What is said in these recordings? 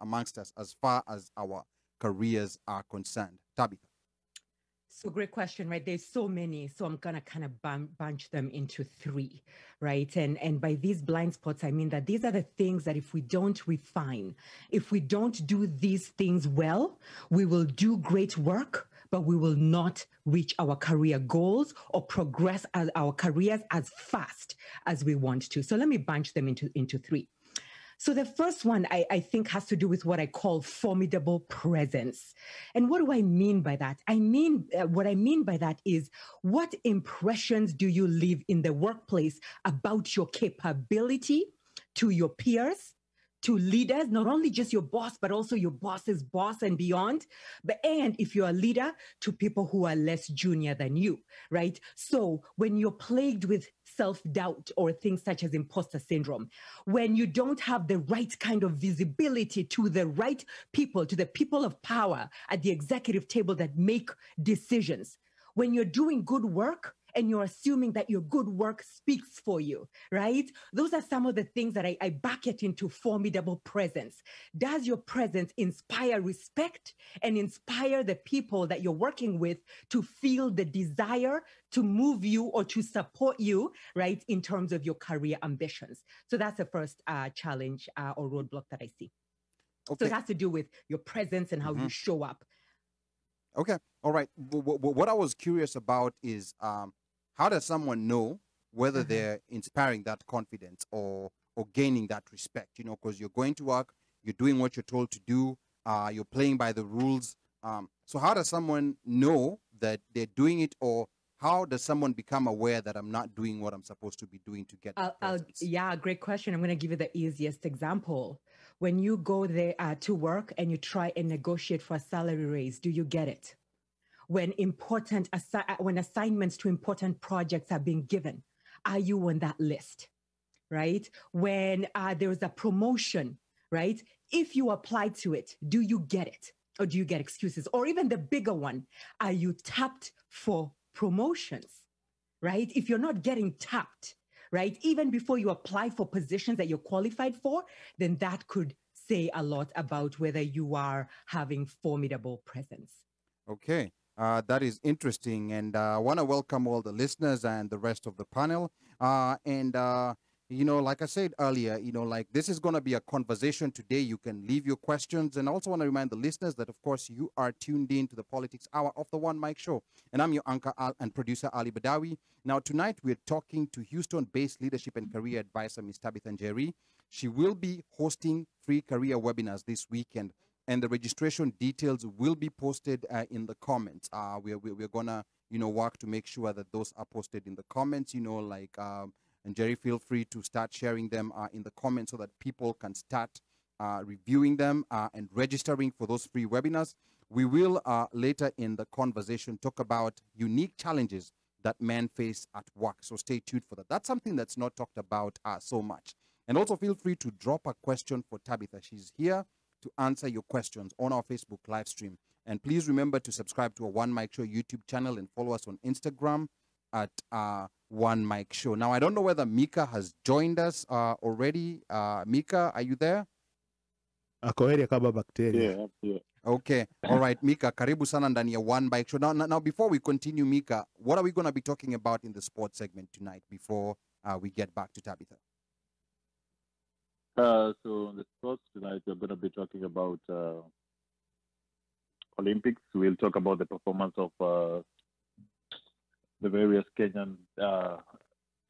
amongst us as far as our careers are concerned? Tabitha. So great question, right? There's so many. So I'm going to kind of bunch them into three, right? And by these blind spots, I mean that these are the things that if we don't refine, if we don't do these things well, we will do great work, but we will not reach our career goals or progress as our careers as fast as we want to. So let me bunch them into three. So the first one, I think, has to do with what I call formidable presence. And what do I mean by that? What I mean by that is, what impressions do you leave in the workplace about your capability to your peers, to leaders, not only just your boss, but also your boss's boss and beyond. And if you're a leader, to people who are less junior than you, right? So when you're plagued with self-doubt or things such as imposter syndrome, when you don't have the right kind of visibility to the right people, to the people of power at the executive table that make decisions, when you're doing good work, and you're assuming that your good work speaks for you, right? Those are some of the things that I bucket into formidable presence. Does your presence inspire respect and inspire the people that you're working with to feel the desire to move you or to support you, right, in terms of your career ambitions? So that's the first challenge or roadblock that I see. Okay. So it has to do with your presence and how you show up. Okay. All right. What I was curious about is how does someone know whether they're inspiring that confidence or gaining that respect? You know, because you're going to work, you're doing what you're told to do, you're playing by the rules. So how does someone know that they're doing it, or how does someone become aware that I'm not doing what I'm supposed to be doing to get presence? Yeah, great question. I'm going to give you the easiest example. When you go there to work and you try and negotiate for a salary raise, do you get it? When assignments to important projects are being given, are you on that list, right? When there is a promotion, right? If you apply to it, do you get it? Or do you get excuses? Or even the bigger one, are you tapped for promotions, right? If you're not getting tapped, right, even before you apply for positions that you're qualified for, then that could say a lot about whether you are having formidable presence. Okay. That is interesting, and I want to welcome all the listeners and the rest of the panel. You know, like I said earlier, you know, like this is going to be a conversation today. You can leave your questions, and I also want to remind the listeners that, of course, you are tuned in to the Politics Hour of the One Mic Show, and I'm your anchor and producer, Ali Badawi. Now, tonight we're talking to Houston-based leadership and career advisor, Ms. Tabitha Njeri. She will be hosting free career webinars this weekend, and the registration details will be posted in the comments. We're going to, you know, work to make sure that those are posted in the comments, you know, like, and Jerry, feel free to start sharing them in the comments so that people can start reviewing them and registering for those free webinars. We will later in the conversation talk about unique challenges that men face at work. So stay tuned for that. That's something that's not talked about so much. And also feel free to drop a question for Tabitha. She's here to answer your questions on our Facebook live stream. And please remember to subscribe to our OneMicShow YouTube channel and follow us on Instagram at OneMicShow. Now, I don't know whether Mika has joined us already. Mika, are you there? Yeah. Okay. All right, Mika, karibu sana ndani ya OneMicShow. Now, before we continue, Mika, what are we going to be talking about in the sports segment tonight before we get back to Tabitha? So in the sports tonight, we're going to be talking about Olympics. We'll talk about the performance of the various Kenyan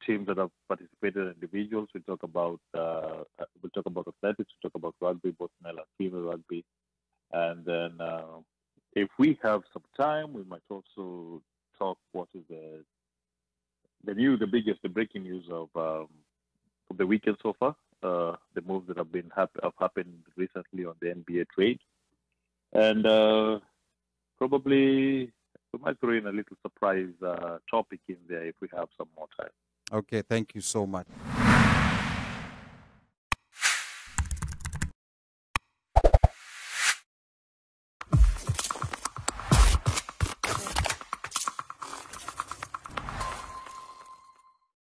teams that have participated, individuals. We'll talk about athletics. We'll talk about rugby, both male and female rugby, and then if we have some time, we might also talk what is the breaking news of the weekend so far. The moves that have happened recently on the NBA trade, and probably we might throw in a little surprise topic in there if we have some more time. Okay, thank you so much.